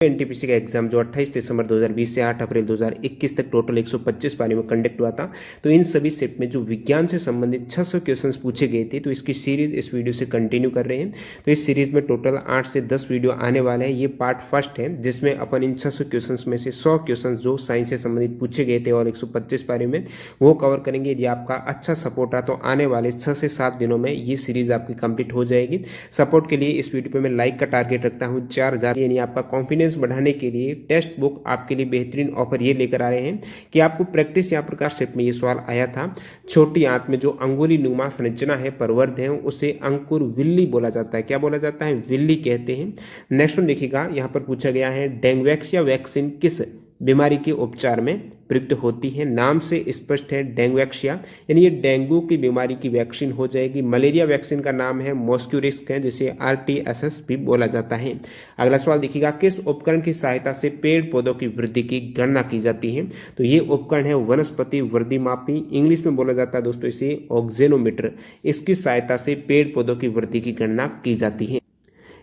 NTPC का exam जो 28 दिसंबर 2020 से 8 अप्रैल 2021 तक टोटल 125 पारी में कंडक्ट हुआ था। तो इन सभी सेट में जो विज्ञान से संबंधित 600 क्वेश्चंस पूछे गए थे, तो इसकी सीरीज इस वीडियो से कंटिन्यू कर रहे हैं। तो इस सीरीज में टोटल 8 से 10 वीडियो आने वाले हैं। ये पार्ट फर्स्ट है जिसमें अपन इन 600 क्वेश्चन में से 100 क्वेश्चन जो साइंस से संबंधित पूछे गए थे और 125 पारी में वो कवर करेंगे। यदि आपका अच्छा सपोर्ट रहा तो आने वाले 6 से 7 दिनों में ये सीरीज आपकी कंप्लीट हो जाएगी। सपोर्ट के लिए इस वीडियो पे मैं लाइक का टारगेट रखता हूँ 4000, यानी आपका कॉन्फिडेंस बढ़ाने के लिए टेक्स्ट बुक आपके लिए बेहतरीन ऑफर ये लेकर आ रहे हैं कि आपको प्रैक्टिस यहाँ प्रकार सेट में ये सवाल आया था। छोटी आंत में जो अंगुली नुमा संरचना है परवर्ध है उसे अंकुर विल्ली बोला जाता है। क्या बोला जाता है? विल्ली कहते हैं। नेक्स्ट वन देखिएगा, यहाँ पर पूछा गया है डेंगवैक्सिया वैक्सीन किस बीमारी के उपचार में प्रयुक्त होती है? नाम से स्पष्ट है डेंगवैक्सिया, यानी ये डेंगू की बीमारी की वैक्सीन हो जाएगी। मलेरिया वैक्सीन का नाम है मॉस्क्यूरिस्क है, जिसे RTS भी बोला जाता है। अगला सवाल देखिएगा, किस उपकरण की सहायता से पेड़ पौधों की वृद्धि की गणना की जाती है? तो ये उपकरण है वनस्पति वृद्धि मापी, इंग्लिश में बोला जाता है दोस्तों इसे ऑक्जेनोमीटर। इसकी सहायता से पेड़ पौधों की वृद्धि की गणना की जाती है।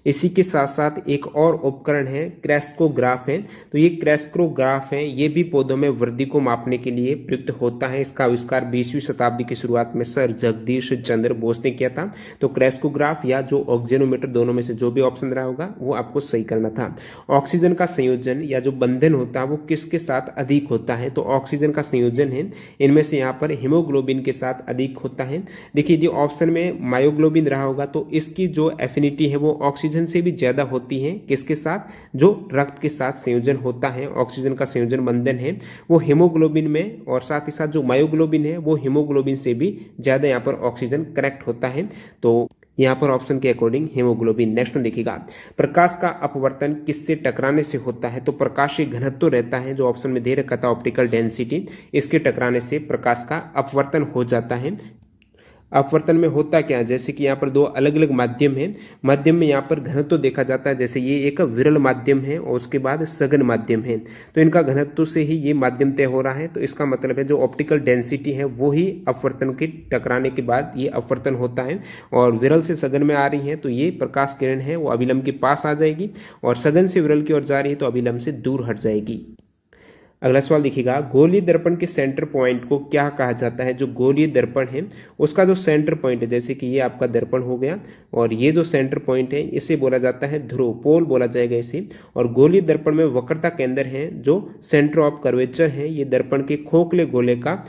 इसी के साथ साथ एक और उपकरण है क्रेस्कोग्राफ है। तो ये क्रेस्कोग्राफ है, ये भी पौधों में वृद्धि को मापने के लिए प्रयुक्त होता है। इसका आविष्कार 20वीं शताब्दी की शुरुआत में सर जगदीश चंद्र बोस ने किया था। तो क्रेस्कोग्राफ या जो ऑक्सीजनोमीटर, दोनों में से जो भी ऑप्शन रहा होगा वो आपको सही करना था। ऑक्सीजन का संयोजन या जो बंधन होता है वो किसके साथ अधिक होता है? तो ऑक्सीजन का संयोजन है इनमें से यहाँ पर हीमोग्लोबिन के साथ अधिक होता है। देखिए यदि ऑप्शन में मायोग्लोबिन रहा होगा तो इसकी जो एफिनिटी है वो ऑक्सीजन से भी ज्यादा होती है। किसके साथ? जो रक्त के साथ संयोजन होता है, ऑक्सीजन का संयोजन बंधन है वो हीमोग्लोबिन में, और साथ ही साथ जो मायोग्लोबिन है वो हीमोग्लोबिन से भी ज्यादा यहाँ पर ऑक्सीजन कनेक्ट होता है। तो यहाँ पर ऑप्शन के अकॉर्डिंग हीमोग्लोबिन। नेक्स्ट वन देखिएगा, प्रकाश का अपवर्तन किससे टकराने से होता है? तो प्रकाशीय घनत्व रहता है जो ऑप्शन में दे रखा था ऑप्टिकल डेंसिटी, इसके टकराने से प्रकाश का अपवर्तन हो जाता है। अपवर्तन में होता क्या है? जैसे कि यहाँ पर दो अलग अलग माध्यम है, माध्यम में यहाँ पर घनत्व देखा जाता है। जैसे ये एक विरल माध्यम है और उसके बाद सघन माध्यम है, तो इनका घनत्व से ही ये माध्यम तय हो रहा है। तो इसका मतलब है जो ऑप्टिकल डेंसिटी है वो ही अपवर्तन के टकराने के बाद ये अपवर्तन होता है। और विरल से सघन में आ रही है तो ये प्रकाश किरण है वो अभिलंब के पास आ जाएगी, और सघन से विरल की ओर जा रही है तो अभिलंब से दूर हट जाएगी। अगला सवाल देखिएगा, गोलीय दर्पण के सेंटर पॉइंट को क्या कहा जाता है? जो गोलीय दर्पण है उसका जो सेंटर पॉइंट है, जैसे कि ये आपका दर्पण हो गया और ये जो सेंटर पॉइंट है इसे बोला जाता है ध्रुव, पोल बोला जाएगा इसे। और गोलीय दर्पण में वक्रता केंद्र है जो सेंटर ऑफ कर्वेचर है, ये दर्पण के खोखले गोले का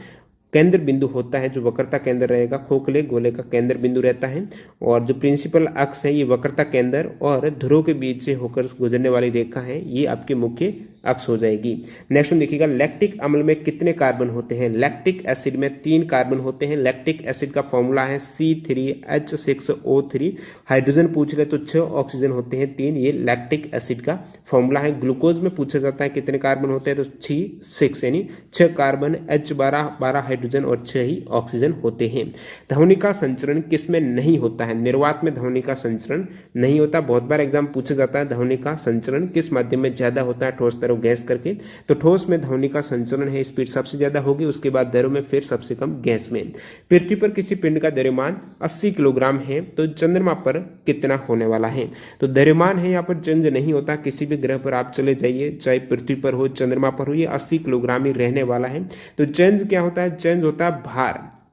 केंद्र बिंदु होता है। जो वक्रता केंद्र रहेगा खोखले गोले का केंद्र बिंदु रहता है। और जो प्रिंसिपल अक्ष है ये वक्रता केंद्र और ध्रुव के बीच से होकर गुजरने वाली रेखा है, ये आपके मुख्य अक्ष हो जाएगी। नेक्स्ट में देखिएगा, लैक्टिक अम्ल में कितने कार्बन होते हैं? लैक्टिक एसिड में 3 कार्बन होते हैं। लैक्टिक एसिड का फॉर्मूला है C3H6O3। हाइड्रोजन पूछ रहे तो 6, ऑक्सीजन होते हैं 3, ये लैक्टिक एसिड का फॉर्मूला है। ग्लूकोज में पूछा जाता है कितने कार्बन होते हैं? तो 6 यानी 6 कार्बन, H12 हाइड्रोजन और 6 ही ऑक्सीजन होते हैं। ध्वनि का संचरण किस में नहीं होता है? निर्वात में ध्वनि का संचरण नहीं होता। बहुत बार एग्जाम पूछा जाता है ध्वनि का संचरण किस माध्यम में ज्यादा होता है? ठोस तरल गैस करके। तो ठोस में ध्वनि का संचरण है, स्पीड सबसे ज्यादा होगी, उसके बाद द्रव में, फिर सबसे कम गैस में। पृथ्वी पर किसी पिंड का द्रव्यमान 80 किलोग्राम है, तो चंद्रमा पर कितना होने वाला है? तो द्रव्यमान है यहाँ पर चेंज नहीं होता, किसी भी ग्रह पर आप चले जाइए, चाहे पृथ्वी पर हो चंद्रमा पर हो, ये 80 किलोग्राम ही रहने वाला है। तो चेंज क्या होता है? चेंज होता है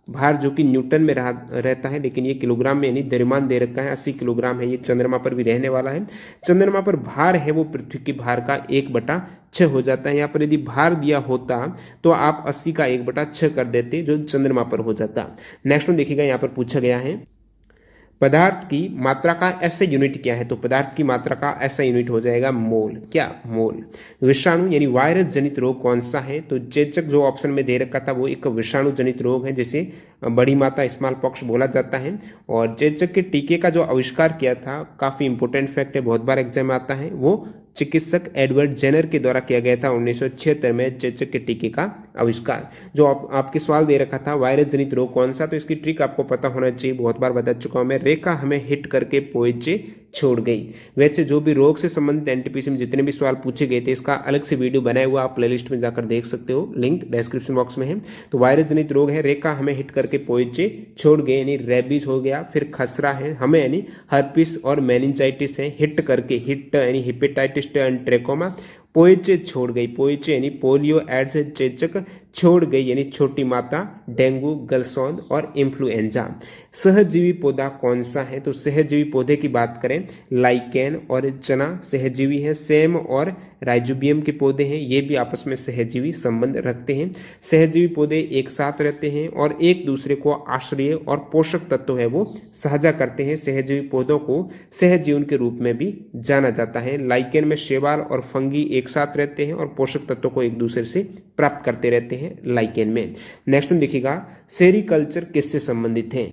भार जो कि न्यूटन में रहता है, लेकिन ये किलोग्राम में यानी द्रव्यमान दे रखा है 80 किलोग्राम है, ये चंद्रमा पर भी रहने वाला है। चंद्रमा पर भार है वो पृथ्वी के भार का 1/6 हो जाता है। यहाँ पर यदि भार दिया होता तो आप 80 का 1/6 कर देते, जो चंद्रमा पर हो जाता। नेक्स्ट में देखिएगा, यहाँ पर पूछा गया है पदार्थ की मात्रा का ऐसा यूनिट क्या है? तो पदार्थ की मात्रा का ऐसा यूनिट हो जाएगा मोल। क्या? मोल। विषाणु यानी वायरस जनित रोग कौन सा है? तो चेचक जो ऑप्शन में दे रखा था वो एक विषाणु जनित रोग है, जिसे बड़ी माता स्मॉल पॉक्स बोला जाता है। और चेचक के टीके का जो आविष्कार किया था, काफी इंपोर्टेंट फैक्ट है, बहुत बार एग्जाम में आता है, वो चिकित्सक एडवर्ड जेनर के द्वारा किया गया था। 1976 में चेचक के टीके का आविष्कार। जो आपके सवाल दे रखा था वायरस जनित रोग कौन सा, तो इसकी ट्रिक आपको पता होना चाहिए, बहुत बार बता चुका हूं मैं। रेखा हमें हिट करके पोइचे छोड़ गई। वैसे जो भी रोग से संबंधित एनटीपीसी में जितने भी सवाल पूछे गए थे इसका अलग से वीडियो बनाया हुआ आप प्लेलिस्ट में जाकर देख सकते हो, लिंक डिस्क्रिप्शन बॉक्स में है। तो वायरस जनित रोग है, रेखा हमें हिट करके पोइचे छोड़ गए, यानी रेबीज हो गया, फिर खसरा है हमें, यानी हर्पिस और मेनिंजाइटिस है, हिट करके हिट यानी हेपेटाइटिस एंड ट्रेकोमा, पोइचे छोड़ गई, पोइचे यानी पोलियो, एड्स चेचक छोड़ गई यानी छोटी माता, डेंगू, गलसौन और इन्फ्लुएंजा। सहजीवी पौधा कौन सा है, तो सहजीवी पौधे की बात करें लाइकेन और चना सहजीवी है, सेम और राइजोबियम के पौधे हैं, ये भी आपस में सहजीवी संबंध रखते हैं। सहजीवी पौधे एक साथ रहते हैं और एक दूसरे को आश्रय और पोषक तत्व है वो साझा करते हैं। सहजीवी पौधों को सहजीवन के रूप में भी जाना जाता है। लाइकेन में शैवाल और फंगी एक साथ रहते हैं और पोषक तत्वों को एक दूसरे से प्राप्त करते रहते हैं लाइकेन में। नेक्स्ट में देखिएगा सेरीकल्चर किससे संबंधित है,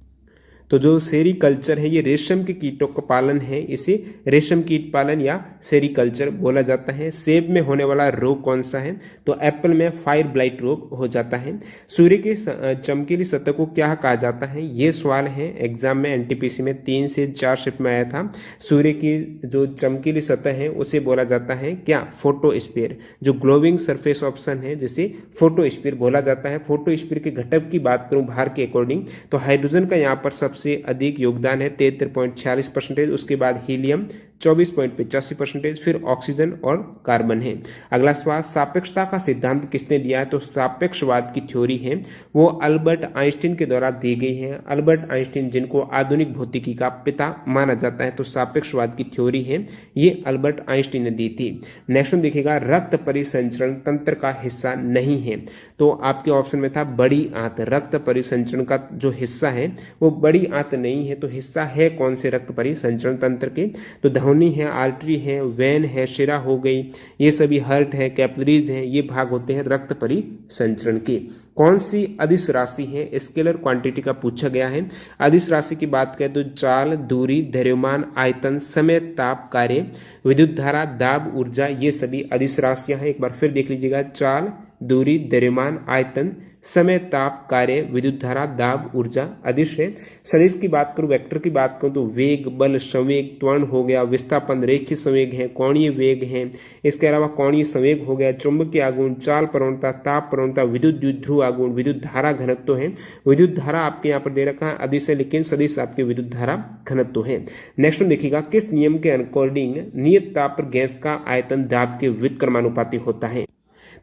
तो जो सेरीकल्चर है ये रेशम के कीटों का पालन है, इसे रेशम कीट पालन या सेरीकल्चर बोला जाता है। सेब में होने वाला रोग कौन सा है, तो एप्पल में फायर ब्लाइट रोग हो जाता है। सूर्य की चमकीली सतह को क्या कहा जाता है, ये सवाल है एग्जाम में एनटीपीसी में 3 से 4 शिफ्ट में आया था। सूर्य की जो चमकीली सतह है उसे बोला जाता है क्या, फोटोस्फीयर। जो ग्लोविंग सरफेस ऑप्शन है जिसे फोटोस्फीयर बोला जाता है। फोटोस्फीयर के घटक की बात करूं भार के अकॉर्डिंग, तो हाइड्रोजन का यहाँ पर सबसे अधिक योगदान है 73.46%, उसके बाद हीलियम 24.85%, फिर ऑक्सीजन और कार्बन है। अगला सवाल, सापेक्षता का सिद्धांत किसने दिया है, तो सापेक्षवाद की थ्योरी है वो अल्बर्ट आइंस्टीन के द्वारा दी गई है। अल्बर्ट आइंस्टीन जिनको आधुनिक भौतिकी का पिता माना जाता है, तो सापेक्षवाद की थ्योरी है ये अल्बर्ट आइंस्टीन ने दी थी। नेक्स्ट में देखिएगा रक्त परिसंचरण तंत्र का हिस्सा नहीं है, तो आपके ऑप्शन में था बड़ी आंत। रक्त परिसंचरण का जो हिस्सा है वो बड़ी आंत नहीं है, तो हिस्सा है कौन से रक्त परिसंचरण तंत्र के, तो धमनी है, आर्टरी है, वेन है, शिरा हो गई, ये सभी हर्ट है, कैपिलरीज है, ये भाग होते हैं रक्त परिसंचरण के। कौन सी अदिश राशि है, स्केलर क्वांटिटी का पूछा गया है। अदिश राशि की बात करें तो चाल, दूरी, द्रव्यमान, आयतन, समय, ताप, कार्य, विद्युत धारा, दाब, ऊर्जा, ये सभी अदिश राशियां हैं। एक बार फिर देख लीजिएगा, चाल, दूरी, द्रव्यमान, आयतन, समय, ताप, कार्य, विद्युत धारा, दाब, ऊर्जा अदिश है। सदिश की बात करूं, वेक्टर की बात करूं तो वेग, बल, संवेग, त्वरण हो गया, विस्थापन, रेखीय संवेग है, कोणीय वेग है, इसके अलावा कोणीय संवेग हो गया, चुंबकीय आघूर्ण, चाल प्रवणता, ताप प्रवणता, विद्युत द्विध्रुव आघूर्ण, विद्युत धारा घनत्व है। विद्युत धारा आपके यहाँ पर दे रखा है अदिश है, लेकिन सदिश आपके विद्युत धारा घनत्व है। नेक्स्ट में देखिएगा किस नियम के अकॉर्डिंग नियत ताप पर गैस का आयतन दाब के व्युत्क्रमानुपाती होता है,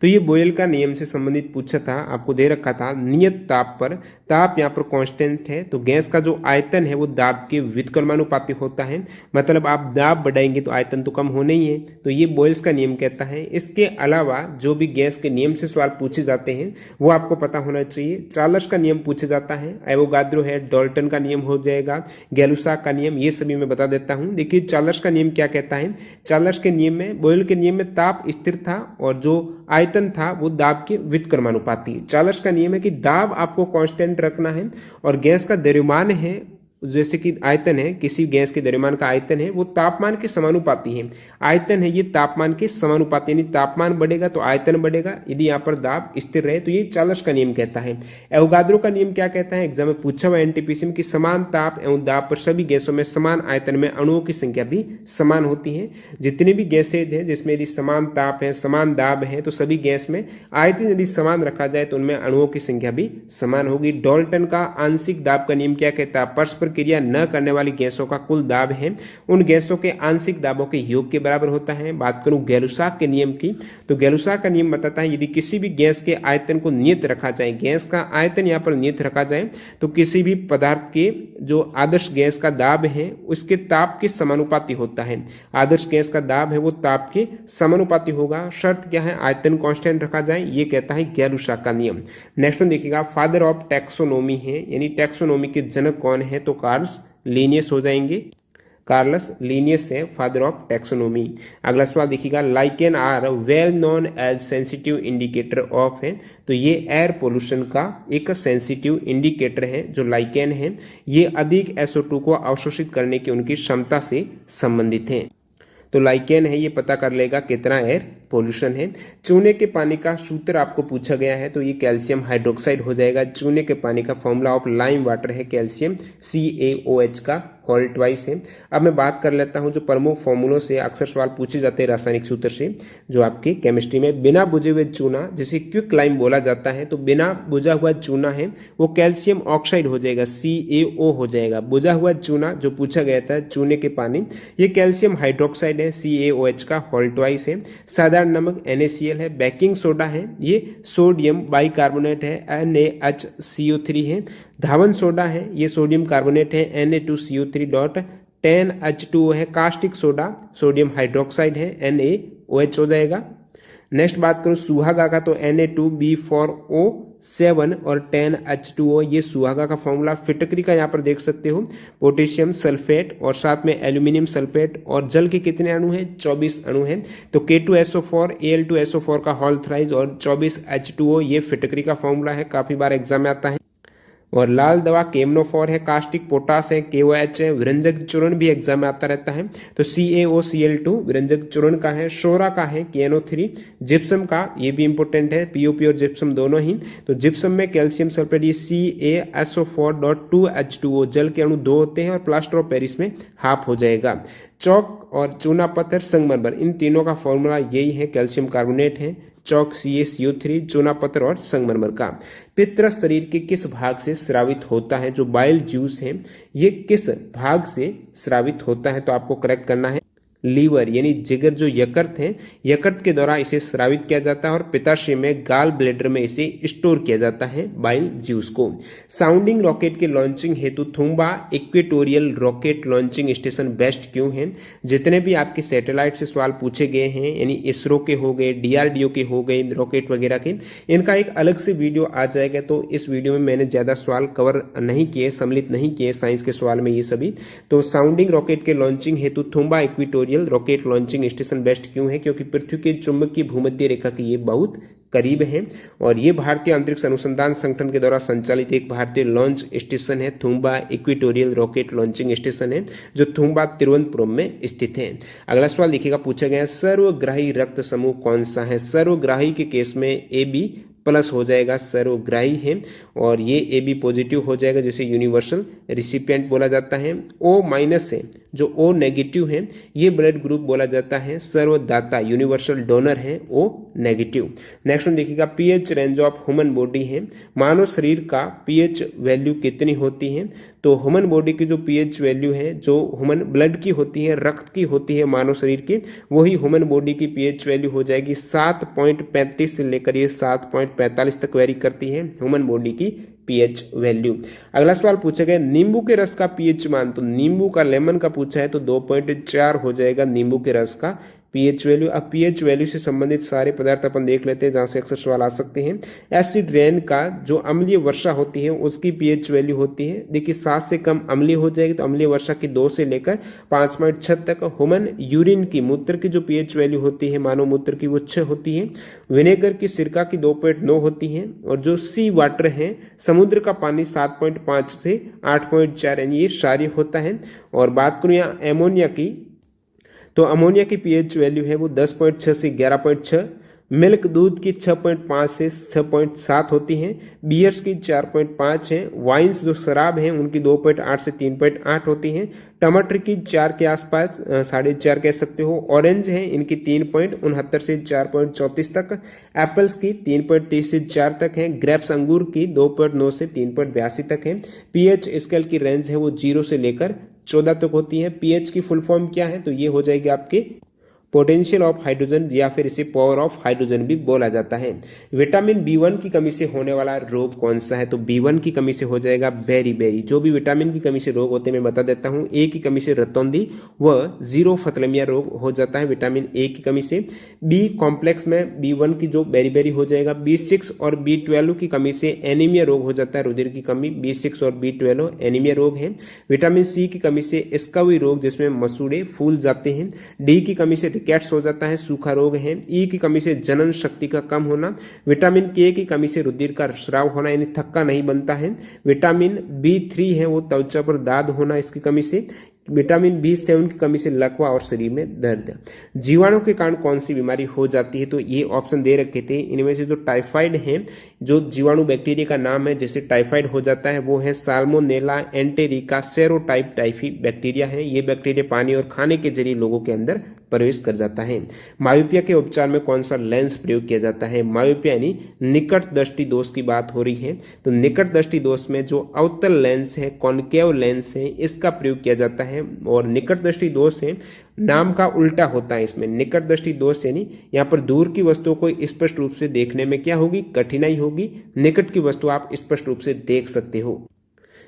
तो ये बोयल का नियम से संबंधित पूछा था, आपको दे रखा था नियत ताप पर, ताप यहाँ पर कांस्टेंट है, तो गैस का जो आयतन है वो दाब के व्युत्क्रमानुपाती होता है। मतलब आप दाब बढ़ाएंगे तो आयतन तो कम होना ही है, तो ये बोयल्स का नियम कहता है। इसके अलावा जो भी गैस के नियम से सवाल पूछे जाते हैं वो आपको पता होना चाहिए। चार्ल्स का नियम पूछा जाता है, एवोगाद्रो है, डाल्टन का नियम हो जाएगा, गैलुसाक का नियम, ये सभी मैं बता देता हूँ। देखिए चार्ल्स का नियम क्या कहता है, चार्ल्स के नियम में, बोयल के नियम में ताप स्थिर था और जो आयतन था वो दाब के व्युत्क्रमानुपाती। चार्ल्स का नियम है कि दाब आपको कांस्टेंट रखना है और गैस का द्रव्यमान है, जैसे कि आयतन है, किसी गैस के द्रव्यमान का आयतन है वो तापमान के समानुपाती है। आयतन है ये तापमान के समानुपाती, यानी तापमान बढ़ेगा तो आयतन बढ़ेगा, यदि यहाँ पर दाब स्थिर रहे, तो ये चार्ल्स का नियम कहता है। एवोगाद्रो का नियम क्या कहता है, एग्जाम में पूछा हुआ एनटीपीसी में, कि समान ताप एवं दाब पर सभी गैसों में समान आयतन में अणुओं की संख्या भी समान होती है। जितनी भी गैसेज है जिसमें यदि समान ताप है, समान दाब है, तो सभी गैस में आयतन यदि समान रखा जाए तो उनमें अणुओं की संख्या भी समान होगी। डाल्टन का आंशिक दाब का नियम क्या कहता है, परस्पर क्रिया न करने वाली गैसों का कुल दाब है उन गैसों के आंशिक दाबों के योग के बराबर होता है। बात करूं गैलुसाक के नियम की, तो गैलुसाक का नियम बताता है यदि किसी भी गैस के आयतन को नियत रखा जाए, गैस का आयतन यहाँ पर नियत रखा जाए, तो किसी भी पदार्थ के जो आदर्श गैस का दाब है उसके ताप के समानुपाती होता है। आदर्श गैस का दाब है वो ताप के समानुपाती होगा। शर्त क्या है, आयतन कांस्टेंट रखा जाए, ये कहता है गैलुसाक का नियम। नेक्स्ट में देखिएगा फादर ऑफ टैक्सोनोमी है, यानी टैक्सोनोमी के जनक कौन है, तो कार्ल्स लिनियस हो जाएंगे। कार्लस लिनियस है फादर ऑफ टैक्सोनोमी। अगला सवाल देखिएगा, lichen are well known as sensitive indicator of है, तो ये एयर पोल्यूशन का एक सेंसिटिव इंडिकेटर है। जो लाइकेन है ये अधिक SO2 को अवशोषित करने की उनकी क्षमता से संबंधित है। तो लाइकेन है ये पता कर लेगा कितना एयर पोल्यूशन है। चूने के पानी का सूत्र आपको पूछा गया है, तो ये कैल्शियम हाइड्रोक्साइड हो जाएगा। चूने के पानी का फॉर्मूला ऑफ लाइम वाटर है कैल्शियम CaOH का होल ट्वाइस है। अब मैं बात कर लेता हूं जो प्रमुख फॉर्मूलों से अक्सर सवाल पूछे जाते हैं रासायनिक सूत्र से, जो आपकी केमिस्ट्री में बिना बुझे हुए चूना जिसे क्विक लाइम बोला जाता है, तो बिना बुझा हुआ चूना है वो कैल्शियम ऑक्साइड हो जाएगा, CaO हो जाएगा। बुझा हुआ चूना जो पूछा गया था चूने के पानी, ये कैल्शियम हाइड्रोक्साइड है, CaOH का होल ट्वाइस है। साधारण नमक NaCl है। बेकिंग सोडा है, ये सोडियम बाइकार्बोनेट है, NaHCO3 है। धावन सोडा है, ये सोडियम कार्बोनेट है, Na2CO3.10H2O है। कास्टिक सोडा सोडियम हाइड्रोक्साइड है, NaOH हो जाएगा। नेक्स्ट बात करूं सुहागा का, तो Na2B4O7 और 10H2O, ये सुहागा का फॉर्मूला। फिटकरी का यहाँ पर देख सकते हो, पोटेशियम सल्फेट और साथ में एल्यूमिनियम सल्फेट, और जल के कितने अणु हैं, 24 अणु हैं। तो K2SO4 Al2SO4 का होल थ्राइस और 24H2O, ये फिटकरी का फॉर्मूला है, काफी बार एग्जाम में आता है। और लाल दवा केमनोफॉर है, कास्टिक पोटास है, KOH है। विरंजक चूर्ण भी एग्जाम में आता रहता है, तो CaOCl2 विरंजक चूर्ण का है। शोरा का है KNO3। जिप्सम का, ये भी इंपॉर्टेंट है, POP और जिप्सम दोनों ही। तो जिप्सम में कैल्शियम सल्फेट, ये CaSO4.2H2O, जल के अणु 2 होते हैं और प्लास्टर ऑफ पेरिस में हाफ हो जाएगा। चौक और चूना पत्थर संगमरमर, इन तीनों का फॉर्मूला यही है, कैल्शियम कार्बोनेट है, चौक CaCO3, चूना पत्थर और संगमरमर का। पित्तरस शरीर के किस भाग से स्रावित होता है, जो बाइल जूस है ये किस भाग से स्रावित होता है, तो आपको करेक्ट करना है लीवर, यानी जिगर जो यकृत है, यकृत के द्वारा इसे स्रावित किया जाता है और पित्ताशय में गाल ब्लेडर में इसे स्टोर किया जाता है बाइल जूस को। साउंडिंग रॉकेट के लॉन्चिंग हेतु Thumba equatorial rocket launching station best क्यों है। जितने भी आपके सैटेलाइट से सवाल पूछे गए हैं, यानी इसरो के हो गए, DRDO के हो गए, रॉकेट वगैरह के, इनका एक अलग से वीडियो आ जाएगा। तो इस वीडियो में मैंने ज्यादा सवाल कवर नहीं किए, सम्मिलित नहीं किए साइंस के सवाल में ये सभी। तो साउंडिंग रॉकेट के लॉन्चिंग हेतु Thumba equatorial rocket launching station best क्यों है, क्योंकि पृथ्वी के चुंबकीय भूमध्य रेखा के ये बहुत करीब है, और ये भारतीय अंतरिक्ष अनुसंधान संगठन के द्वारा संचालित एक भारतीय लॉन्च स्टेशन है। Thumba equatorial rocket launching station है, जो थुम्बा तिरुवनंतपुरम में स्थित है। अगला सवाल देखिएगा, पूछा गया सर्वग्राही रक्त समूह कौन सा है। सर्वग्राही के केस में AB प्लस हो जाएगा, सर्वग्राही है, और ये AB पॉजिटिव हो जाएगा, जिसे यूनिवर्सल रिसिपिएंट बोला जाता है। O माइनस है, जो O नेगेटिव है, ये ब्लड ग्रुप बोला जाता है सर्वदाता, यूनिवर्सल डोनर है O नेगेटिव। नेक्स्ट वन देखिएगा, pH range of human body है, मानव शरीर का pH वैल्यू कितनी होती है। तो ह्यूमन बॉडी की जो pH वैल्यू है, जो ह्यूमन ब्लड की होती है, रक्त की होती है मानव शरीर की, वही ह्यूमन बॉडी की pH वैल्यू हो जाएगी 7.35 से लेकर ये 7.45 तक वेरी करती है ह्यूमन बॉडी की pH वैल्यू। अगला सवाल पूछा गया, नींबू के रस का pH मान, तो नींबू का, लेमन का पूछा है, तो 2.4 हो जाएगा नींबू के रस का pH वैल्यू। अब pH वैल्यू से संबंधित सारे पदार्थ अपन देख लेते हैं, जहां से अक्सर सवाल आ सकते हैं। एसिड रेन का जो अम्लीय वर्षा होती है उसकी pH वैल्यू होती है, देखिए 7 से कम अम्लीय हो जाएगी, तो अम्लीय वर्षा की 2 से लेकर 5.6 तक। ह्यूमन यूरिन की, मूत्र की जो pH वैल्यू होती है मानव मूत्र की, वो 6 होती है। विनेगर की, सिरका की 2.9 होती है, और जो सी वाटर है, समुद्र का पानी, 7.5 से 8.4, यानी ये क्षारीय होता है। और बात करूं यहाँ एमोनिया की, तो अमोनिया की pH वैल्यू है वो 10.6 से 11.6। मिल्क, दूध की 6.5 से 6.7 होती हैं। बियर्स की 4.5 है। वाइन्स जो शराब हैं उनकी 2.8 से 3.8 होती हैं। टमाटर की 4 के आसपास, 4.5 कह सकते हो। ऑरेंज है, इनकी 3.69 से 4.34 तक। एप्पल्स की 3.30 से 4 तक है। ग्रेप्स अंगूर की 2.9 से 3.82 तक है। pH स्केल की रेंज है वो 0 से लेकर 14 तक होती है। pH की फुल फॉर्म क्या है, तो ये हो जाएगी आपके पोटेंशियल ऑफ हाइड्रोजन, या फिर इसे पावर ऑफ हाइड्रोजन भी बोला जाता है। विटामिन B1 की कमी से होने वाला रोग कौन सा है, तो B1 की कमी से हो जाएगा बेरी। जो भी विटामिन की कमी से रोग होते हैं मैं बता देता हूं। A की कमी से रतौंधी व जीरोफथलेमिया रोग हो जाता है विटामिन A की कमी से। B कॉम्प्लेक्स में B1 की जो बेरी हो जाएगा। B6 और B12 की कमी से एनीमिया रोग हो जाता है, रुधिर की कमी। B6 और B12 एनीमिया रोग है। विटामिन C की कमी से स्कवी रोग, जिसमें मसूड़े फूल जाते हैं। D की कमी से रिकेट्स हो जाता है, सूखा रोग है। ई की कमी से जनन शक्ति का कम होना। विटामिन के की कमी से रुधिर का स्राव होना, यानी थक्का नहीं बनता है। विटामिन B3 है वो त्वचा पर दाद होना इसकी कमी से। विटामिन B7 की कमी से लकवा और शरीर में दर्द। जीवाणु के कारण कौन सी बीमारी हो जाती है, तो ये ऑप्शन दे रखे थे। इनमें से जो टाइफाइड है, जो जीवाणु बैक्टीरिया का नाम है जैसे टाइफाइड हो जाता है, वो है salmonella enterica serotype typhi bacteria है। ये बैक्टीरिया पानी और खाने के जरिए लोगों के अंदर प्रवेश कर जाता है। मायोपिया के उपचार में कौन सा लेंस प्रयोग किया जाता है? मायोपिया यानी निकट दृष्टि दोष की बात हो रही है, तो निकट दृष्टि दोष में जो अवतल लेंस है, कॉनकेव लेंस है, इसका प्रयोग किया जाता है। और निकट दृष्टि दोष है, नाम का उल्टा होता है इसमें। निकट दृष्टि दोष यानी यहाँ पर दूर की वस्तुओं को स्पष्ट रूप से देखने में क्या होगी, कठिनाई होगी। निकट की वस्तु आप स्पष्ट रूप से देख सकते हो।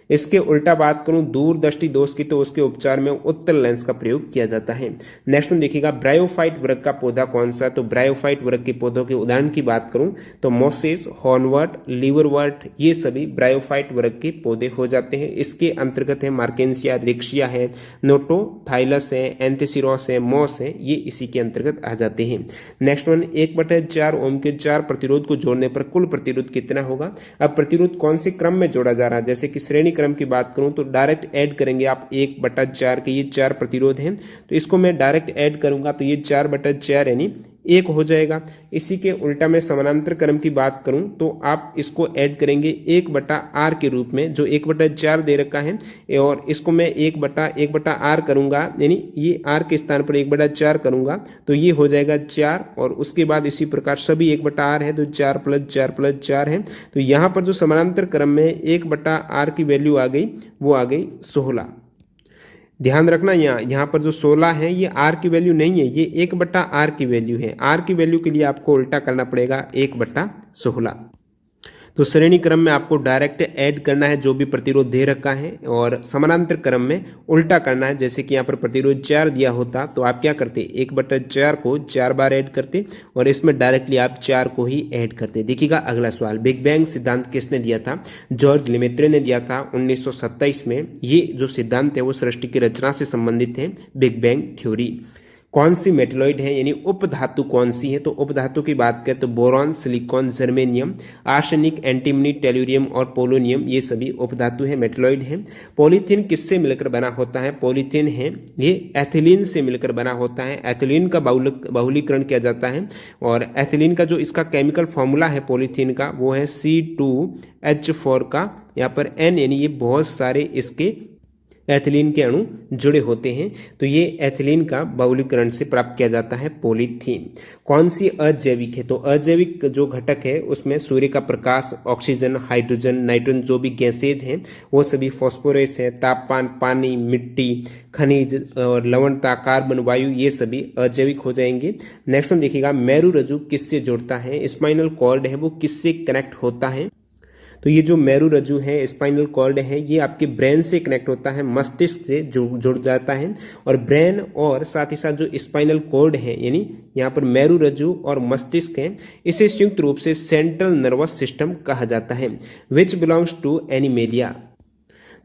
इसके उल्टा बात करूं दूरदृष्टि दोष की, तो उसके उपचार में उत्तल लेंस का प्रयोग किया जाता है। नेक्स्ट में देखिएगा ब्रायोफाइट वर्ग का पौधा कौन सा, तो ब्रायोफाइट वर्ग के पौधों के उदाहरण की बात करूं तो मोसेस, हॉर्नवर्ट, लीवरवर्ट, ये सभी ब्रायोफाइट वर्ग के पौधे हो जाते हैं। इसके अंतर्गत है मार्केंसिया, रिक्शिया है, नोटोथाइलस है, एंथेसिरोस है, मॉस है, ये इसी के अंतर्गत आ जाते हैं। नेक्स्ट वन 1/4 ओम के 4 प्रतिरोध को जोड़ने पर कुल प्रतिरोध कितना होगा। अब प्रतिरोध कौन से क्रम में जोड़ा जा रहा है, जैसे कि श्रेणी क्रम की बात करूं तो डायरेक्ट ऐड करेंगे आप 1/4 के, ये 4 प्रतिरोध हैं, तो इसको मैं डायरेक्ट ऐड करूंगा तो ये 4/4 यानी 1 हो जाएगा। इसी के उल्टा मैं समानांतर क्रम की बात करूं तो आप इसको ऐड करेंगे 1/r के रूप में, जो 1/4 दे रखा है, और इसको मैं 1/r करूंगा, यानी ये r के स्थान पर 1/4 करूंगा तो ये हो जाएगा 4। और उसके बाद इसी प्रकार सभी 1/r है तो 4 + 4 + 4 है। तो यहाँ पर जो समानांतर क्रम में 1/r की वैल्यू आ गई, वो आ गई 16। ध्यान रखना यहाँ पर जो 16 है ये r की वैल्यू नहीं है, ये 1/r की वैल्यू है। r की वैल्यू के लिए आपको उल्टा करना पड़ेगा 1/16। तो श्रेणी क्रम में आपको डायरेक्ट ऐड करना है जो भी प्रतिरोध दे रखा है, और समानांतर क्रम में उल्टा करना है। जैसे कि यहाँ पर प्रतिरोध 4 दिया होता तो आप क्या करते, 1/4 को 4 बार ऐड करते और इसमें डायरेक्टली आप 4 को ही ऐड करते। देखिएगा अगला सवाल, बिग बैंग सिद्धांत किसने दिया था? जॉर्ज लेमेत्रे ने दिया था 1927 में। ये जो सिद्धांत है वो सृष्टि की रचना से संबंधित है, बिग बैंग थ्योरी। कौन सी मेटलॉइड है यानी उपधातु कौन सी है, तो उपधातु की बात करें तो boron, silicon, germanium, arsenic, antimony, tellurium और पोलोनियम, ये सभी उपधातु है, मेटलॉइड है। पॉलीथीन किससे मिलकर बना होता है? पॉलीथीन है ये एथिलीन से मिलकर बना होता है। एथिलीन का बहुलीकरण किया जाता है, और एथिलीन का जो इसका केमिकल फॉर्मूला है पॉलीथीन का, वो है C2H4 का, यहाँ पर N यानी ये बहुत सारे इसके एथिलीन के अणु जुड़े होते हैं, तो ये एथिलीन का बहुलीकरण से प्राप्त किया जाता है पॉलीथीन। कौन सी अजैविक है, तो अजैविक जो घटक है उसमें सूर्य का प्रकाश, ऑक्सीजन, हाइड्रोजन, नाइट्रोजन जो भी गैसेज हैं वो सभी, फॉस्फोरस है, तापमान, पानी, मिट्टी, खनिज और लवणता, कार्बन, वायु, ये सभी अजैविक हो जाएंगे। नेक्स्ट में देखिएगा मेरु रज्जु किससे जुड़ता है? स्पाइनल कॉर्ड है वो किससे कनेक्ट होता है? तो ये जो मेरु रज्जु है, स्पाइनल कॉर्ड है, ये आपके ब्रेन से कनेक्ट होता है, मस्तिष्क से जुड़ जाता है। और ब्रेन और साथ ही साथ जो स्पाइनल कॉर्ड है यानी यहाँ पर मेरु रज्जु और मस्तिष्क है, इसे संयुक्त रूप से सेंट्रल नर्वस सिस्टम कहा जाता है। विच बिलोंग्स टू एनिमेलिया,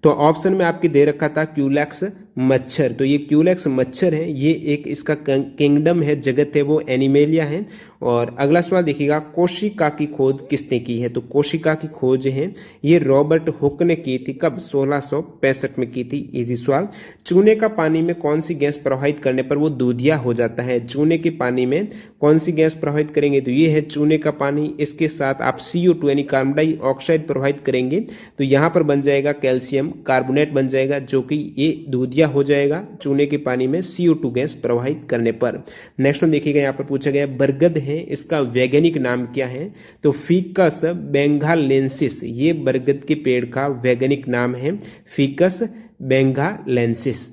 तो ऑप्शन में आपके दे रखा था क्यूलेक्स मच्छर, तो ये क्यूलेक्स मच्छर है, ये एक इसका किंगडम है, जगत है, वो एनिमेलिया है। और अगला सवाल देखिएगा, कोशिका की खोज किसने की है? तो कोशिका की खोज है ये रॉबर्ट हुक ने की थी, कब? 1665 में की थी। इजी सवाल, चूने का पानी में कौन सी गैस प्रवाहित करने पर वो दूधिया हो जाता है? चूने के पानी में कौन सी गैस प्रवाहित करेंगे? तो ये है चूने का पानी, इसके साथ आप CO2 यानी कार्बन डाइऑक्साइड प्रवाहित करेंगे तो यहाँ पर बन जाएगा कैल्शियम कार्बोनेट बन जाएगा, जो कि ये दूधिया हो जाएगा चूने के पानी में CO2 गैस प्रवाहित करने पर। नेक्स्ट वन देखिएगा, यहाँ पर पूछा गया बरगद है, इसका वैज्ञानिक नाम क्या है? तो फिकस बेंगालेंसिस, ये बरगद के पेड़ का वैज्ञानिक नाम है, फिकस बेंगालेंसिस।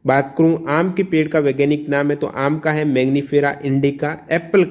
बात करूं आम के पेड़ का वैज्ञानिक नाम है, तो आम का है मैग्निफेरा इंडिका। एप्पल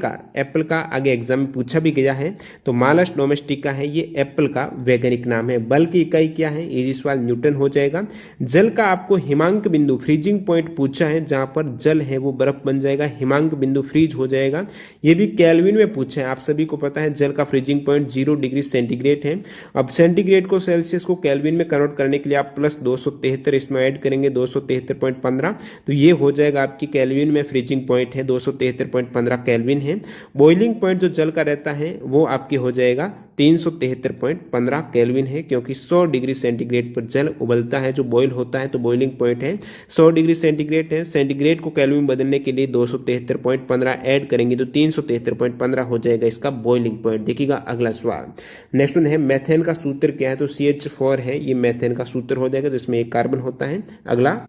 का आगे एग्जाम में पूछा भी गया है, तो मालस डोमेस्टिका है, ये एप्पल का वैज्ञानिक नाम है। बल की इकाई क्या है? इजी सवाल, न्यूटन हो जाएगा। जल का आपको हिमांक बिंदु फ्रीजिंग पॉइंट पूछा है, जहां पर जल है वो बर्फ बन जाएगा, हिमांक बिंदु फ्रीज हो जाएगा। ये भी केल्विन में पूछा है, आप सभी को पता है जल का फ्रीजिंग पॉइंट 0 डिग्री सेंटीग्रेड है। अब सेंटीग्रेड को सेल्सियस को केल्विन में कन्वर्ट करने के लिए आप +273 इसमें ऐड करेंगे, 273.5 15, तो ये हो जाएगा आपकी केल्विन में फ्रीजिंग पॉइंट है 273.15 केल्विन है। बॉइलिंग पॉइंट जो जल का रहता है वो आपकी हो जाएगा 373.15 केल्विन है, क्योंकि 100 डिग्री सेंटीग्रेड पर जल उबलता है, जो बॉयल होता है, तो बॉइलिंग पॉइंट है 100 डिग्री सेंटीग्रेड है। सेंटीग्रेड को केल्विन बदलने के लिए 273.15 ऐड करेंगे तो 373.15 हो जाएगा इसका बॉइलिंग पॉइंट। देखिएगा अगला सवाल, नेक्स्ट वन है मेथेन का सूत्र क्या है, तो CH4 है, ये मेथेन का सूत्र हो जाएगा जिसमें एक कार्बन होता है। अगला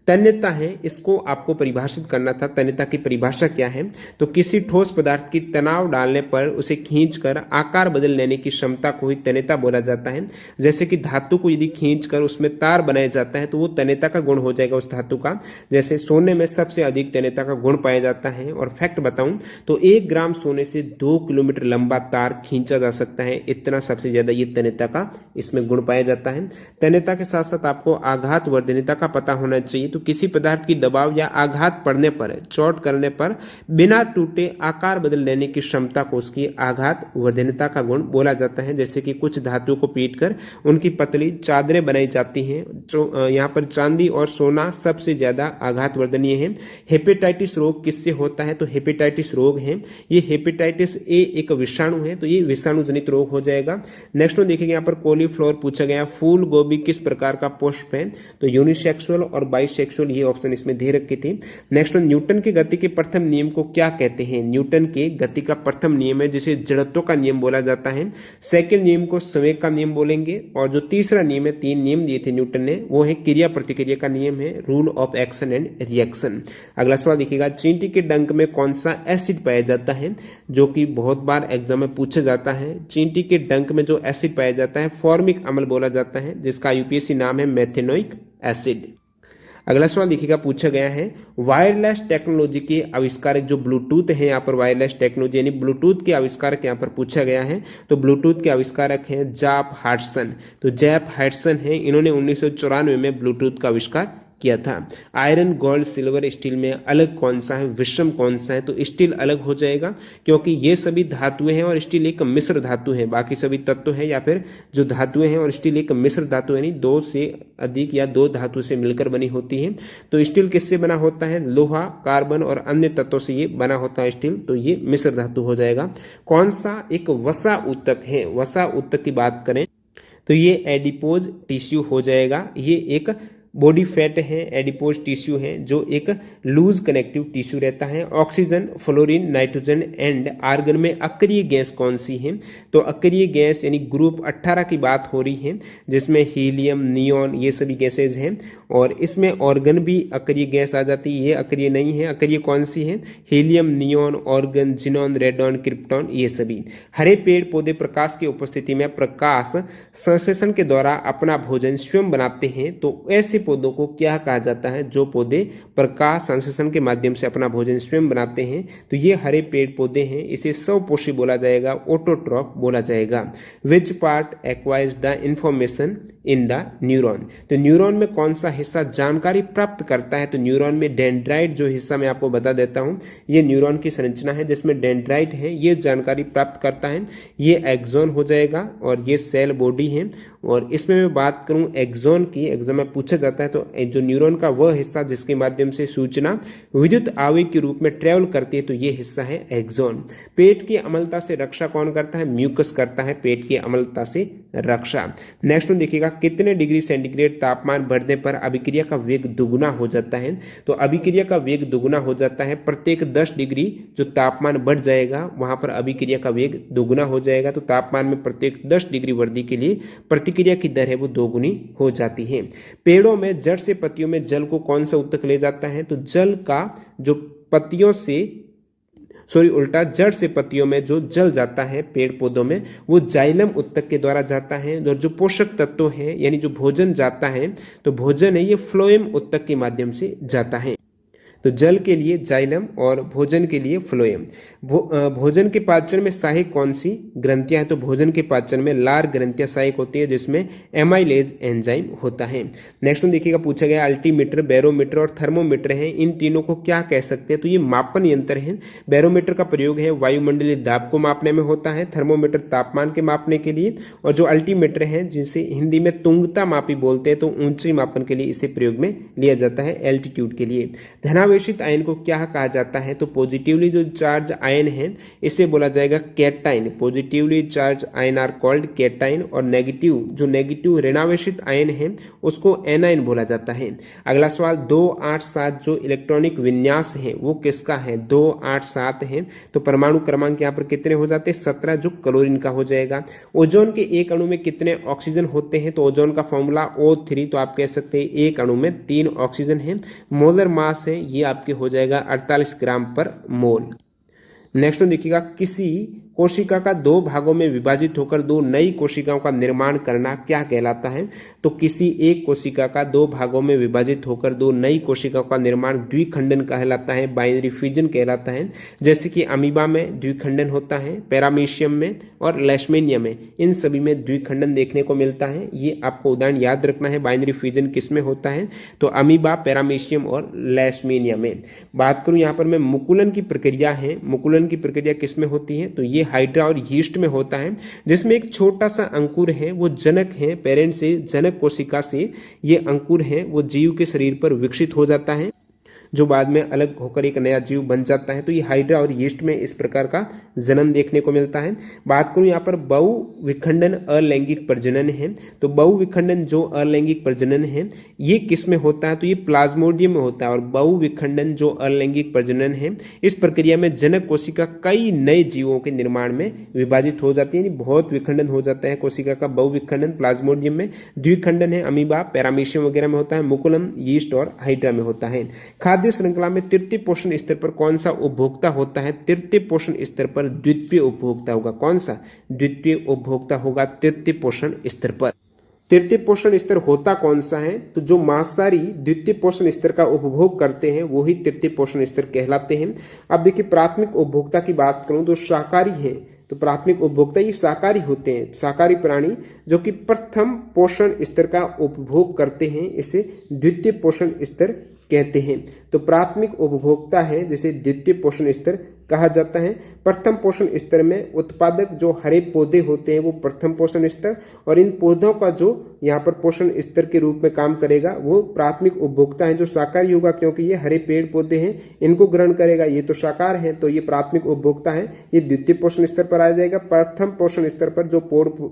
तन्यता है, इसको आपको परिभाषित करना था। तन्यता की परिभाषा क्या है, तो किसी ठोस पदार्थ की तनाव डालने पर उसे खींचकर आकार बदल लेने की क्षमता को ही तन्यता बोला जाता है। जैसे कि धातु को यदि खींचकर उसमें तार बनाया जाता है तो वो तन्यता का गुण हो जाएगा उस धातु का। जैसे सोने में सबसे अधिक तन्यता का गुण पाया जाता है। और फैक्ट बताऊं तो 1 ग्राम सोने से 2 किलोमीटर लंबा तार खींचा जा सकता है, इतना सबसे ज्यादा ये तन्यता का इसमें गुण पाया जाता है। तन्यता के साथ साथ आपको आघात वर्धनीयता का पता होना चाहिए। तो किसी पदार्थ की दबाव या आघात पड़ने पर, चोट करने पर बिना टूटे आकार बदल लेने की क्षमता को उसकी आघात वर्धनीयता का गुण बोला जाता है। जैसे कि कुछ धातुओं को पीटकर उनकी पतली चादरें बनाई जाती हैं। यहाँ पर चांदी और सोना सबसे ज्यादा आघात वर्धनीय है। हेपेटाइटिस रोग किससे होता है, तो हेपेटाइटिस रोग है, ये हेपेटाइटिस ए एक विषाणु है, तो ये विषाणु जनित रोग हो जाएगा। नेक्स्ट में देखिए यहाँ पर कॉलीफ्लावर पूछा गया, फूल गोभी किस प्रकार का पुष्प है, तो यूनिसेक्सुअल और बाइसेक्सुअल, ये ऑप्शन इसमें दे रखी थी। नेक्स्ट न्यूटन के गति के प्रथम नियम को क्या कहते हैं, न्यूटन के गति का प्रथम नियम है जिसे जड़त्व का नियम बोला जाता है। सेकंड नियम को संवेग का नियम बोलेंगे। और जो तीसरा नियम है, 3 नियम दिए थे न्यूटन ने, वो है क्रिया प्रतिक्रिया का नियम है, rule of action and reaction. अगला सवाल देखिएगा, चींटी के डंक में कौन सा एसिड पाया जाता है, जो कि बहुत बार एग्जाम में पूछा जाता है। चींटी के डंक में जो एसिड पाया जाता है फॉर्मिक अम्ल बोला जाता है, जिसका यूपीएससी नाम है मेथेनोइक एसिड। अगला सवाल देखिएगा, पूछा गया है वायरलेस टेक्नोलॉजी के आविष्कारक, जो ब्लूटूथ है, यहाँ पर वायरलेस टेक्नोलॉजी यानी ब्लूटूथ के आविष्कारक यहाँ पर पूछा गया है। तो ब्लूटूथ के आविष्कारक हैं जैप हडसन। तो जैप हडसन है, इन्होंने 1994 में ब्लूटूथ का आविष्कार किया था। आयरन, गोल्ड, सिल्वर, स्टील में अलग कौन सा है, विषम कौन सा है, तो स्टील अलग हो जाएगा, क्योंकि ये सभी धातुएं हैं और स्टील एक मिश्र धातु है। बाकी सभी तत्व है या फिर जो धातुएं हैं और स्टील एक मिश्र धातु है, यानी 2 से अधिक या 2 धातु से मिलकर बनी होती है। तो स्टील किससे बना होता है, लोहा, कार्बन और अन्य तत्वों से ये बना होता है स्टील, तो ये मिश्र धातु हो जाएगा। कौन सा एक वसा ऊतक है, वसा ऊतक की बात करें तो ये एडिपोज टिश्यू हो जाएगा। ये एक बॉडी फैट है, एडिपोज टिश्यू है, जो एक लूज कनेक्टिव टिश्यू रहता है। Oxygen, fluorine, nitrogen and argon में अक्रिय गैस कौन सी है, तो अक्रिय गैस यानी ग्रुप 18 की बात हो रही है, जिसमें हीलियम, नियॉन, ये सभी गैसेज हैं। और इसमें ऑर्गन भी अक्रिय गैस आ जाती है, ये अक्रिय नहीं है। अक्रिय कौन सी है, helium, neon, organ, xenon, radon, krypton, ये सभी। हरे पेड़ पौधे प्रकाश की उपस्थिति में प्रकाश संश्लेषण के द्वारा अपना भोजन स्वयं बनाते हैं, तो ऐसे पौधों को क्या कहा जाता है, जो पौधे प्रकाश संश्लेषण के माध्यम से अपना भोजन स्वयं बनाते हैं, तो ये हरे पेड़ पौधे हैं। इसे स्वपोषी बोला जाएगा, ऑटोट्रॉफ बोला जाएगा। Which part acquires the information in the neuron, तो न्यूरॉन में कौन सा हिस्सा जानकारी प्राप्त करता है, तो न्यूरॉन में डेंड्राइट जो हिस्सा मैं आपको बता देता हूं, ये न्यूरॉन की संरचना है जिसमें डेंड्राइट है, ये जानकारी प्राप्त करता है। ये एक्सॉन हो जाएगा और ये सेल बॉडी है। और इसमें मैं बात करूं एक्सॉन की, एग्जाम में पूछा जाता है, तो जो न्यूरॉन का वह हिस्सा जिसके माध्यम से सूचना विद्युत आवेग के रूप में ट्रेवल करती है, तो ये हिस्सा है एक्सॉन। पेट की अम्लता से रक्षा कौन करता है, म्यूकस करता है पेट की अम्लता से रक्षा। नेक्स्ट में देखिएगा, कितने डिग्री सेंटीग्रेड तापमान बढ़ने पर अभिक्रिया का वेग दुगुना हो जाता है, तो अभिक्रिया का वेग दुगुना हो जाता है प्रत्येक 10 डिग्री जो तापमान बढ़ जाएगा वहां पर अभिक्रिया का वेग दुगुना हो जाएगा। तो तापमान में प्रत्येक 10 डिग्री वृद्धि के लिए प्रतिक्रिया की दर है वो दोगुनी हो जाती है। पेड़ों में जड़ से पत्तियों में जल को कौन सा ऊतक ले जाता है, तो जल का जो पत्तियों से उल्टा जड़ से पत्तियों में जो जल जाता है पेड़ पौधों में, वो जाइलम ऊतक के द्वारा जाता है। और जो पोषक तत्व है यानी जो भोजन जाता है, तो भोजन है ये फ्लोएम ऊतक के माध्यम से जाता है। तो जल के लिए जाइलम और भोजन के लिए फ्लोएम। भोजन के पाचन में सहायक कौन सी ग्रंथियां हैं? तो भोजन के पाचन में लार ग्रंथियां सहायक होती है जिसमें एमाइलेज एंजाइम होता है। नेक्स्ट देखिएगा, पूछा गया अल्टीमीटर, बैरोमीटर और थर्मोमीटर है, इन तीनों को क्या कह सकते हैं? तो ये मापन यंत्र है। बैरोमीटर का प्रयोग है वायुमंडलीय दाब को मापने में होता है, थर्मोमीटर तापमान के मापने के लिए, और जो अल्टीमीटर है जिसे हिंदी में तुंगता मापी बोलते हैं, तो ऊंचाई मापन के लिए इसे प्रयोग में लिया जाता है, एल्टीट्यूड के लिए। धनावेशित आयन को क्या कहा जाता है? तो पॉजिटिवली जो चार्ज आयन है इसे बोला जाएगा cation. Positively charged ion are called cation, और नेगेटिव जो नेगेटिव ऋणावेशित आयन है उसको एनाइन बोला जाता है। अगला सवाल, 2, 8, 7 जो इलेक्ट्रॉनिक विन्यास है वो किसका है? 2, 8, 7 है। तो परमाणु क्रमांक यहाँ पर कितने हो जाते हैं? 17 जो क्लोरीन का हो जाएगा। ओजोन के एक अणु में कितने ऑक्सीजन होते हैं? तो ओजोन का फॉर्मूला O3, तो आप कह सकते हैं एक अणु में 3 ऑक्सीजन है। मोलर मास है ये आपके हो जाएगा 48 ग्राम पर मोल। नेक्स्ट देखिएगा, किसी कोशिका का 2 भागों में विभाजित होकर 2 नई कोशिकाओं का निर्माण करना क्या कहलाता है? तो किसी एक कोशिका का 2 भागों में विभाजित होकर 2 नई कोशिकाओं का निर्माण द्विखंडन कहलाता है, बाइनरी फ्यूजन कहलाता है। जैसे कि अमीबा में द्विखंडन होता है, पैरामीशियम में और लेशमेनिया में, इन सभी में द्विखंडन देखने को मिलता है। ये आपको उदाहरण याद रखना है, बाइनरी फ्यूजन किस में होता है? तो अमीबा, पैरामीशियम और लेशमेनिया में। बात करूं यहाँ पर मैं मुकुलन की प्रक्रिया है, मुकुलन की प्रक्रिया किस में होती है? तो ये हाइड्रा और यीस्ट में होता है, जिसमें एक छोटा सा अंकुर है वो जनक है, पेरेंट से जनक कोशिका से ये अंकुर है वो जीव के शरीर पर विकसित हो जाता है, जो बाद में अलग होकर एक नया जीव बन जाता है। तो ये हाइड्रा और यीस्ट में इस प्रकार का जन्म देखने को मिलता है। बात करूं यहाँ पर बहुविखंडन अलैंगिक प्रजनन है, तो बहुविखंडन जो अलैंगिक प्रजनन है ये किस में होता है? तो ये प्लाज्मोडियम में होता है। और बहुविखंडन जो अलैंगिक प्रजनन है इस प्रक्रिया में जनक कोशिका कई नए जीवों के निर्माण में विभाजित हो जाती है, यानी बहुत विखंडन हो जाता है कोशिका का। बहुविखंडन प्लाज्मोडियम में, द्विखंडन है अमीबा, पैरामीशियम वगैरह में होता है, मुकुलम, यीस्ट और हाइड्रा में होता है। खाद्य श्रृंखला में तृतीय पोषण स्तर पर कौन सा उपभोक्ता होता है? तृतीय पोषण स्तर पर द्वितीय उपभोक्ता होगा। कौन सा? द्वितीय उपभोक्ता होगा तृतीय पोषण स्तर पर। तृतीय पोषण स्तर होता कौन सा है? तो जो मांसाहारी द्वितीय पोषण स्तर का उपभोग करते हैं वो ही तृतीय पोषण स्तर कहलाते हैं। अब देखिए, प्राथमिक उपभोक्ता की बात करूं तो शाकाहारी है, तो प्राथमिक उपभोक्ता ये शाकाहारी होते हैं, शाकाहारी प्राणी जो कि प्रथम पोषण स्तर का उपभोग करते हैं, इसे द्वितीय पोषण स्तर कहते हैं। तो प्राथमिक उपभोक्ता है जिसे द्वितीय पोषण स्तर कहा जाता है। प्रथम पोषण स्तर में उत्पादक जो हरे पौधे होते हैं वो प्रथम पोषण स्तर, और इन पौधों का जो यहाँ पर पोषण स्तर के रूप में काम करेगा वो प्राथमिक उपभोक्ता है जो शाकाहारी होगा, क्योंकि ये हरे पेड़ पौधे हैं इनको ग्रहण करेगा, ये तो शाकाहार है, तो ये प्राथमिक उपभोक्ता है, ये द्वितीय पोषण स्तर पर आ जाएगा। प्रथम पोषण स्तर पर जो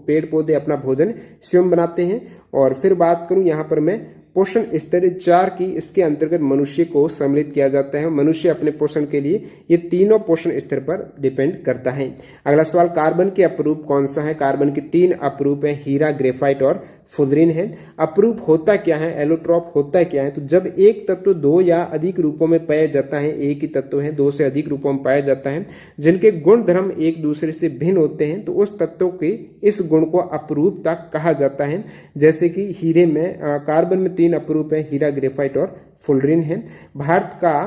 पेड़ पौधे अपना भोजन स्वयं बनाते हैं। और फिर बात करूं यहाँ पर मैं पोषण स्तर 4 की, इसके अंतर्गत मनुष्य को सम्मिलित किया जाता है। मनुष्य अपने पोषण के लिए ये तीनों पोषण स्तर पर डिपेंड करता है। अगला सवाल, कार्बन के अपरूप कौन सा है? कार्बन के 3 अपरूप है, हीरा, ग्रेफाइट और फुलरिन है। अपरूप होता क्या है? एलोट्रॉप होता क्या है? तो जब एक तत्व 2 या अधिक रूपों में पाया जाता है, एक ही तत्व है 2 से अधिक रूपों में पाया जाता है जिनके गुण धर्म एक दूसरे से भिन्न होते हैं, तो उस तत्व के इस गुण को अपरूपता कहा जाता है। जैसे कि हीरे में कार्बन में 3 अपरूप है, हीरा, ग्रेफाइट और फुलरिन है। भारत का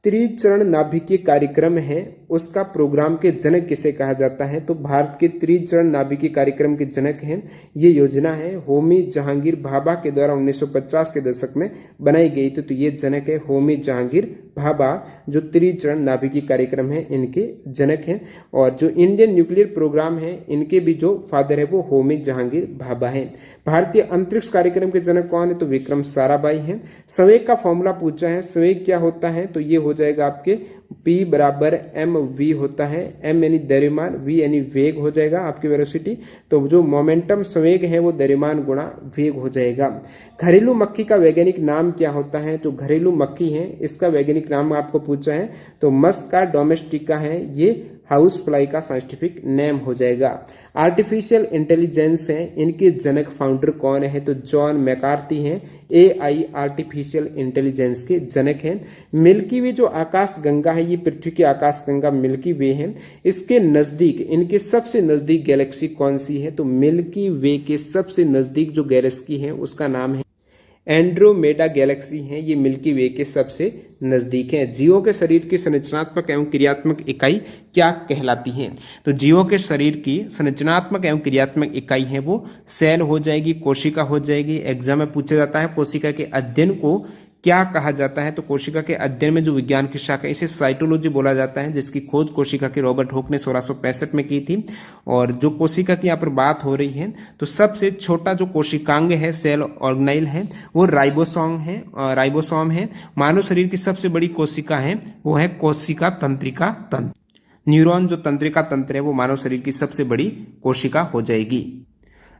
त्रिचरण नाभिकीय कार्यक्रम है, उसका प्रोग्राम के जनक किसे कहा जाता है? तो भारत के त्रिचरण नाभिकीय कार्यक्रम के जनक हैं, ये योजना है होमी जहांगीर भाभा के द्वारा 1950 के दशक में बनाई गई थी। तो ये जनक है होमी जहांगीर भाभा, जो त्रिचरण नाभिकीय कार्यक्रम है इनके जनक हैं। और जो इंडियन न्यूक्लियर प्रोग्राम है इनके भी जो फादर है वो होमी जहांगीर भाभा है। भारतीय अंतरिक्ष कार्यक्रम के जनक कौन है? तो विक्रम साराभाई हैं। संवेग का फॉर्मूला पूछा है, संवेग क्या होता है? तो ये हो जाएगा आपके P बराबर mv होता है, m यानी द्रव्यमान, v यानी वेग हो जाएगा आपकी वेलोसिटी। तो जो मोमेंटम संवेग है वो द्रव्यमान गुणा वेग हो जाएगा। घरेलू मक्खी का वैज्ञानिक नाम क्या होता है? तो घरेलू मक्खी है, इसका वैज्ञानिक नाम आपको पूछा है तो मस्का डोमेस्टिका है, ये हाउस फ्लाई का साइंटिफिक नेम हो जाएगा। आर्टिफिशियल इंटेलिजेंस है, इनके जनक फाउंडर कौन है? तो जॉन मैकार्थी हैं, AI आर्टिफिशियल इंटेलिजेंस के जनक हैं। मिल्की वे जो आकाश गंगा है, ये पृथ्वी की आकाश गंगा मिल्की वे है, इसके नजदीक, इनके सबसे नजदीक गैलेक्सी कौन सी है? तो मिल्की वे के सबसे नजदीक जो गैलेक्सी है उसका नाम है एंड्रोमेडा गैलेक्सी हैं, ये मिल्की वे के सबसे नजदीक है। जीवों के शरीर की संरचनात्मक एवं क्रियात्मक इकाई क्या कहलाती है? तो जीवों के शरीर की संरचनात्मक एवं क्रियात्मक इकाई है वो सेल हो जाएगी, कोशिका हो जाएगी। एग्जाम में पूछा जाता है कोशिका के अध्ययन को क्या कहा जाता है? तो कोशिका के अध्ययन में जो विज्ञान की शाखा है इसे साइटोलॉजी बोला जाता है, जिसकी खोज कोशिका के रॉबर्ट हुक ने 1665 में की थी। और जो कोशिका की यहाँ पर बात हो रही है तो सबसे छोटा जो कोशिकांग है, सेल ऑर्गेनाइल है, वो राइबोसोम है। मानव शरीर की सबसे बड़ी कोशिका है वो है कोशिका तंत्रिका तंत्र। न्यूरॉन जो तंत्रिका तंत्र है वो मानव शरीर की सबसे बड़ी कोशिका हो जाएगी।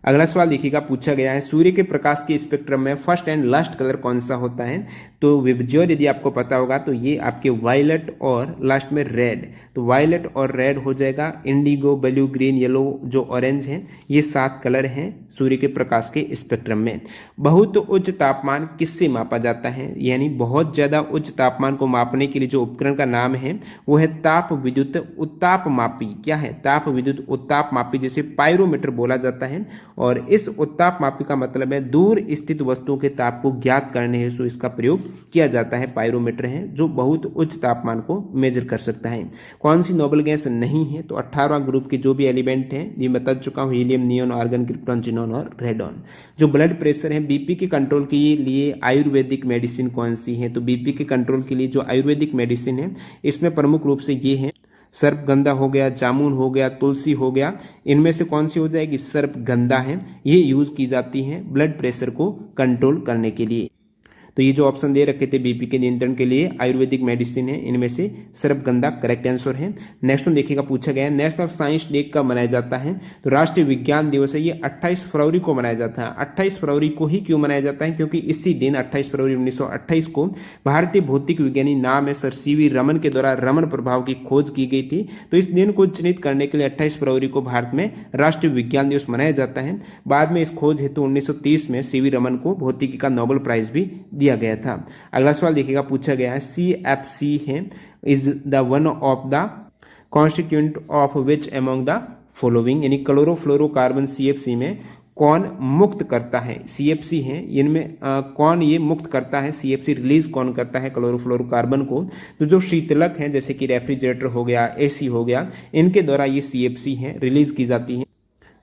अगला सवाल देखिएगा, पूछा गया है सूर्य के प्रकाश के स्पेक्ट्रम में फर्स्ट एंड लास्ट कलर कौन सा होता है? तो विबज्योर यदि आपको पता होगा तो ये आपके वायलेट और लास्ट में रेड, तो वायलेट और रेड हो जाएगा। इंडिगो, ब्लू, ग्रीन, येलो, जो ऑरेंज है, ये 7 कलर हैं सूर्य के प्रकाश के स्पेक्ट्रम में। बहुत उच्च तापमान किससे मापा जाता है? यानी बहुत ज्यादा उच्च तापमान को मापने के लिए जो उपकरण का नाम है वो है ताप विद्युत उत्तापमापी। क्या है? ताप विद्युत उत्तापमापी, जिसे पायरोमीटर बोला जाता है। और इस उत्तापमापी का मतलब है दूर स्थित वस्तुओं के ताप को ज्ञात करने हेतु इसका प्रयोग किया जाता है। पायरोमीटर है जो बहुत उच्च तापमान को मेजर कर सकता है। कौन सी नोबल गैस नहीं है? तो 18वां ग्रुप के जो भी एलिमेंट हैं ये बता चुका हूं, helium, neon, argon, krypton, xenon और रेडॉन। जो ब्लड प्रेशर है, बीपी के कंट्रोल के लिए आयुर्वेदिक मेडिसिन कौन सी है? तो बीपी के कंट्रोल के लिए जो आयुर्वेदिक मेडिसिन है इसमें प्रमुख रूप से ये है सर्पगंधा हो गया, जामुन हो गया, तुलसी हो गया। इनमें से कौन सी हो जाएगी? सर्पगंधा है। ये यूज की जाती है ब्लड प्रेशर को कंट्रोल करने के लिए। तो ये जो ऑप्शन दे रखे थे बीपी के नियंत्रण के लिए आयुर्वेदिक मेडिसिन है, इनमें से सर्पगंधा करेक्ट आंसर है। नेक्स्ट देखिएगा, पूछा गया है नेशनल साइंस डे कब मनाया जाता है? तो राष्ट्रीय विज्ञान दिवस है ये 28 फरवरी को मनाया जाता है। 28 फरवरी को ही क्यों मनाया जाता है? क्योंकि इसी दिन 28 फरवरी 1928 को भारतीय भौतिक विज्ञानी नाम है सर सीवी रमन के द्वारा रमन प्रभाव की खोज की गई थी। तो इस दिन को चिन्हित करने के लिए 28 फरवरी को भारत में राष्ट्रीय विज्ञान दिवस मनाया जाता है। बाद में इस खोज हेतु 1930 में सीवी रमन को भौतिकी का नोबेल प्राइज भी दिया गया था। अगला सवाल देखिएगा, पूछा गया है CFC है is the one of the constituent of which among the following, यानी क्लोरोफ्लोरोकार्बन CFC में कौन मुक्त करता है? CFC है इनमें कौन ये मुक्त करता है? CFC रिलीज कौन करता है क्लोरोफ्लोरोकार्बन को? तो जो शीतलक है जैसे कि रेफ्रिजरेटर हो गया, AC हो गया, इनके द्वारा ये CFC है रिलीज की जाती है,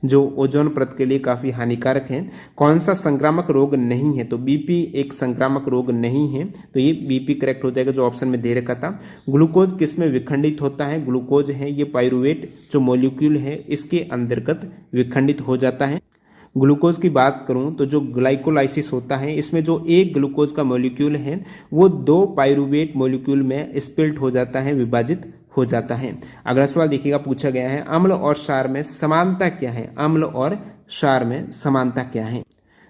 जो ओजोन परत के लिए काफी हानिकारक है। कौन सा संक्रामक रोग नहीं है? तो बीपी एक संक्रामक रोग नहीं है, तो ये बीपी करेक्ट हो जाएगा जो ऑप्शन में दे रखा था। ग्लूकोज किसमें विखंडित होता है? ग्लूकोज है ये पाइरुवेट जो मॉलिक्यूल है इसके अंतर्गत विखंडित हो जाता है। ग्लूकोज की बात करूं तो जो ग्लाइकोलाइसिस होता है इसमें जो एक ग्लूकोज का मॉलिक्यूल है वो 2 पाइरुवेट मॉलिक्यूल में स्प्लिट हो जाता है, विभाजित हो जाता है। अगला सवाल देखिएगा, पूछा गया है अम्ल और क्षार में समानता क्या है? अम्ल और क्षार में समानता क्या है?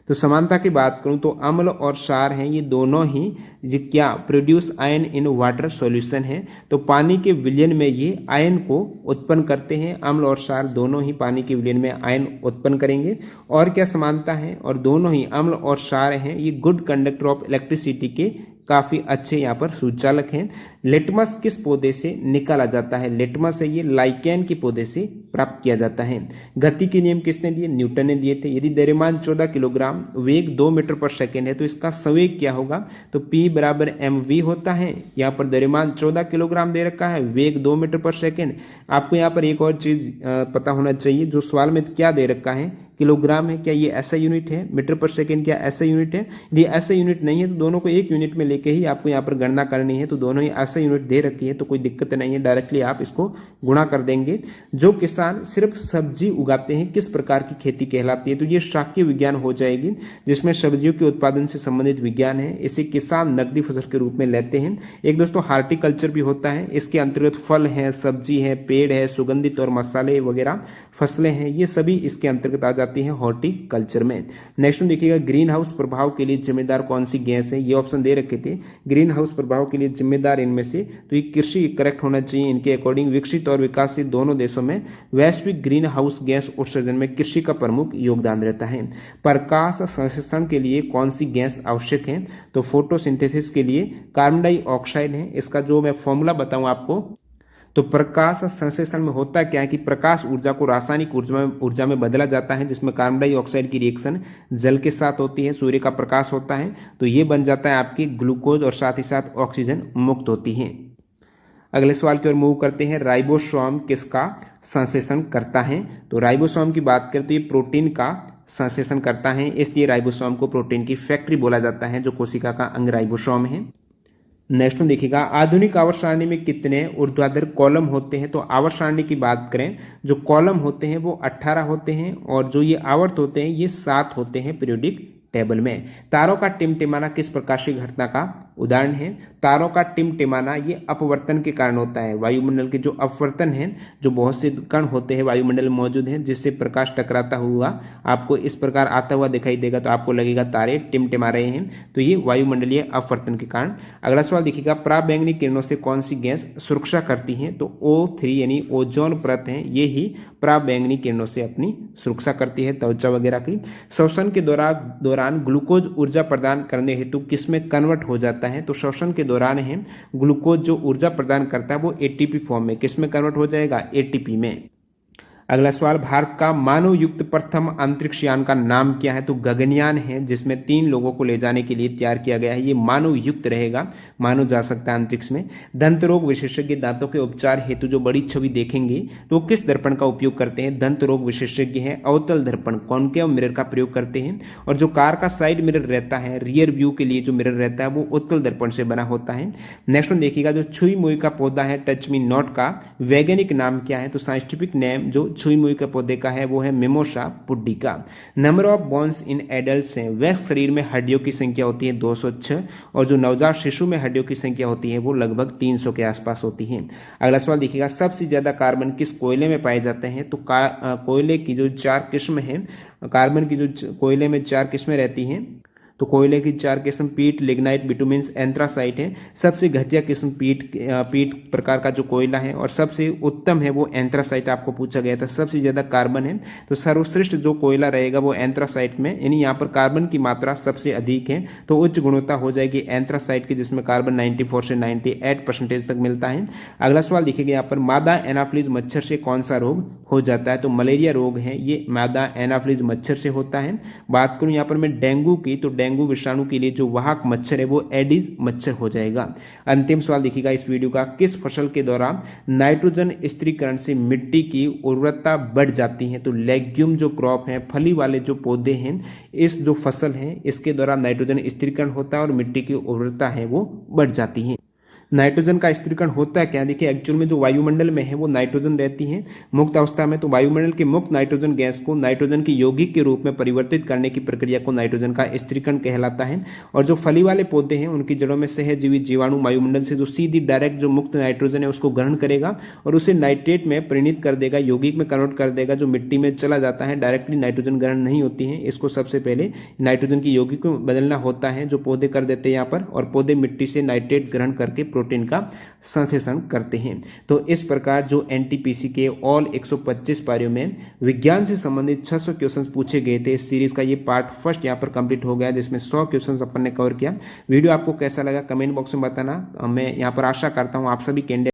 तो समानता की बात करूं तो अम्ल और क्षार हैं ये दोनों ही ये क्या produce ion in water solution है। तो पानी के विलयन में ये आयन को उत्पन्न करते हैं। अम्ल और क्षार दोनों ही पानी के विलयन में आयन उत्पन्न करेंगे। और क्या समानता है? और दोनों ही अम्ल और क्षार हैं ये गुड कंडक्टर ऑफ इलेक्ट्रिसिटी के काफी अच्छे यहाँ पर सुचालक हैं। लिटमस किस पौधे से निकाला जाता है? लिटमस है ये लाइकेन के पौधे से प्राप्त किया जाता है। गति के नियम किसने दिए? न्यूटन ने दिए थे। यदि द्रव्यमान 14 किलोग्राम, वेग 2 मीटर पर सेकेंड है तो इसका संवेग क्या होगा? तो P बराबर mv होता है। यहाँ पर द्रव्यमान 14 किलोग्राम दे रखा है, वेग 2 मीटर पर सेकेंड। आपको यहाँ पर एक और चीज पता होना चाहिए, जो सवाल में क्या दे रखा है किलोग्राम है, क्या ये ऐसा यूनिट है? मीटर पर सेकेंड क्या ऐसा यूनिट है? यदि ऐसा यूनिट नहीं है तो दोनों को एक यूनिट में लेके ही आपको यहाँ पर गणना करनी है। तो दोनों ही ऐसा यूनिट दे रखी है तो कोई दिक्कत नहीं है, डायरेक्टली आप इसको गुणा कर देंगे। जो किसान सिर्फ सब्जी उगाते हैं किस प्रकार की खेती कहलाती है? तो ये शाकीय विज्ञान हो जाएगी, जिसमें सब्जियों के उत्पादन से संबंधित विज्ञान है। इसे किसान नकदी फसल के रूप में लेते हैं। एक दोस्तों हार्टिकल्चर भी होता है, इसके अंतर्गत फल है, सब्जी है, पेड़ है, सुगंधित और मसाले वगैरह फसलें हैं, ये सभी इसके अंतर्गत आ जाती हैं हॉर्टिकल्चर में। नेक्स्ट देखिएगा, ग्रीन हाउस प्रभाव के लिए जिम्मेदार कौन सी गैस है? ये ऑप्शन दे रखे थे ग्रीन हाउस प्रभाव के लिए जिम्मेदार इनमें से, तो ये कृषि करेक्ट होना चाहिए इनके अकॉर्डिंग। विकसित और विकासशील दोनों देशों में वैश्विक ग्रीन हाउस गैस उत्सर्जन में कृषि का प्रमुख योगदान रहता है। प्रकाश संश्लेषण के लिए कौन सी गैस आवश्यक है? तो फोटोसिंथेसिस के लिए कार्बन डाइऑक्साइड है। इसका जो मैं फॉर्मूला बताऊं आपको, तो प्रकाश संश्लेषण में होता क्या है कि प्रकाश ऊर्जा को रासायनिक ऊर्जा में बदला जाता है, जिसमें कार्बन डाइऑक्साइड की रिएक्शन जल के साथ होती है, सूर्य का प्रकाश होता है, तो ये बन जाता है आपकी ग्लूकोज और साथ ही साथ ऑक्सीजन मुक्त होती है। अगले सवाल की ओर मूव करते हैं। राइबोसोम किसका संश्लेषण करता है? तो राइबोसोम की बात करें तो ये प्रोटीन का संश्लेषण करता है, इसलिए राइबोसोम को प्रोटीन की फैक्ट्री बोला जाता है, जो कोशिका का अंग राइबोसोम है। नेक्स्ट में देखिएगा, आधुनिक आवर्त सारणी में कितने ऊर्ध्वाधर कॉलम होते हैं? तो आवर्त सारणी की बात करें, जो कॉलम होते हैं वो 18 होते हैं और जो ये आवर्त होते हैं ये 7 होते हैं पीरियोडिक टेबल में। तारों का टिमटिमाना किस प्रकाशीय घटना का उदाहरण है? तारों का टिमटिमाना ये अपवर्तन के कारण होता है। वायुमंडल के जो अपवर्तन है, जो बहुत से कण होते हैं वायुमंडल में मौजूद हैं, जिससे प्रकाश टकराता हुआ आपको इस प्रकार आता हुआ दिखाई देगा, तो आपको लगेगा तारे टिमटिमा रहे हैं, तो ये वायुमंडलीय अपवर्तन के कारण। अगला सवाल देखिएगा, पराबैंगनी किरणों से कौन सी गैस सुरक्षा करती है? तो O3 यानी ओजोन परत है, ये ही पराबैंगनी किरणों से अपनी सुरक्षा करती है, त्वचा वगैरह की। श्वसन के दौरान ग्लूकोज ऊर्जा प्रदान करने हेतु किसमें कन्वर्ट हो जाता है? तो श्वसन के दौरान है ग्लूकोज जो ऊर्जा प्रदान करता है वो एटीपी फॉर्म में किसमें कन्वर्ट हो जाएगा? एटीपी में। अगला सवाल, भारत का मानव युक्त प्रथम अंतरिक्ष यान का नाम क्या है? तो गगनयान है, जिसमें 3 लोगों को ले जाने के लिए तैयार किया गया है। ये मानव युक्त रहेगा, मानव जा सकता है अंतरिक्ष में। दंत रोग विशेषज्ञ दांतों के उपचार हेतु जो बड़ी छवि देखेंगे तो किस दर्पण का उपयोग करते हैं? दंत रोग विशेषज्ञ हैं अवतल दर्पण कॉनकेव मिरर का प्रयोग करते हैं। और जो कार का साइड मिरर रहता है, रियर व्यू के लिए जो मिरर रहता है वो उत्तल दर्पण से बना होता है। नेक्स्ट वन देखिएगा, जो छुई मुई का पौधा है टच मी नॉट का वैज्ञानिक नाम क्या है? तो साइंटिफिक नेम जो छुई मुई के पौधे का है वो है mimosa pudica. Number of bones in adults हैं, वयस्क शरीर में हड्डियों की संख्या होती है 206 और जो नवजात शिशु में हड्डियों की संख्या होती है वो लगभग 300 के आसपास होती है। अगला सवाल देखिएगा, सबसे ज्यादा कार्बन किस कोयले में पाए जाते हैं? तो कोयले की जो 4 किस्म है, कार्बन की जो कोयले में 4 किस्में रहती हैं, तो कोयले की 4 किस्म पीट, लिग्नाइट, बिटुमिन्स, एंथ्रासाइट है। सबसे घटिया किस्म पीट प्रकार का जो कोयला है और सबसे उत्तम है वो एंथ्रासाइट आपको पूछा गया था। सबसे ज्यादा कार्बन है, तो सर्वश्रेष्ठ जो कोयला रहेगा वो एंथ्रासाइट में, यानी यहाँ पर कार्बन की मात्रा सबसे अधिक है, तो उच्च गुणवत्ता हो जाएगी एंथ्रासाइट की, जिसमें कार्बन 94 से 98% तक मिलता है। अगला सवाल देखिएगा यहाँ पर, मादा एनाफ्लीज मच्छर से कौन सा रोग हो जाता है? तो मलेरिया रोग है, ये मादा एनाफ्लीज मच्छर से होता है। बात करूं यहाँ पर मैं डेंगू की, तो डेंगू विषाणु के लिए जो वाहक मच्छर है वो एडिस मच्छर हो जाएगा। अंतिम सवाल देखिएगा इस वीडियो का, किस फसल के दौरान नाइट्रोजन स्थिरीकरण से मिट्टी की उर्वरता बढ़ जाती है? तो लेग्यूम जो क्रॉप है, फली वाले जो पौधे हैं, इस जो फसल है इसके दौरान नाइट्रोजन स्थिरीकरण होता है और मिट्टी की उर्वरता है वो बढ़ जाती है। नाइट्रोजन का स्थिरीकरण होता है क्या? देखिए एक्चुअल में जो वायुमंडल में है वो नाइट्रोजन रहती है मुक्त अवस्था में, तो वायुमंडल के मुक्त नाइट्रोजन गैस को नाइट्रोजन की यौगिक के रूप में परिवर्तित करने की प्रक्रिया को नाइट्रोजन का स्थिरीकरण कहलाता है। और जो फली वाले पौधे हैं उनकी जड़ों में सहजीवी जीवाणु वायुमंडल से जो सीधी डायरेक्ट जो मुक्त नाइट्रोजन है उसको ग्रहण करेगा और उसे नाइट्रेट में परिणित कर देगा, यौगिक में कन्वर्ट कर देगा, जो मिट्टी में चला जाता है। डायरेक्टली नाइट्रोजन ग्रहण नहीं होती है, इसको सबसे पहले नाइट्रोजन की यौगिक में बदलना होता है, जो पौधे कर देते हैं यहाँ पर, और पौधे मिट्टी से नाइट्रेट ग्रहण करके प्रोटीन का संश्लेषण करते हैं। तो इस प्रकार जो एनटीपीसी के ऑल 125 पारियों में विज्ञान से संबंधित 600 क्वेश्चंस पूछे गए थे, इस सीरीज का ये पार्ट फर्स्ट यहाँ पर कंप्लीट हो गया, जिसमें 100 क्वेश्चंस अपन ने कवर किया। वीडियो आपको कैसा लगा कमेंट बॉक्स में बताना। मैं यहाँ पर आशा करता हूँ आप सभी कैंडिडेट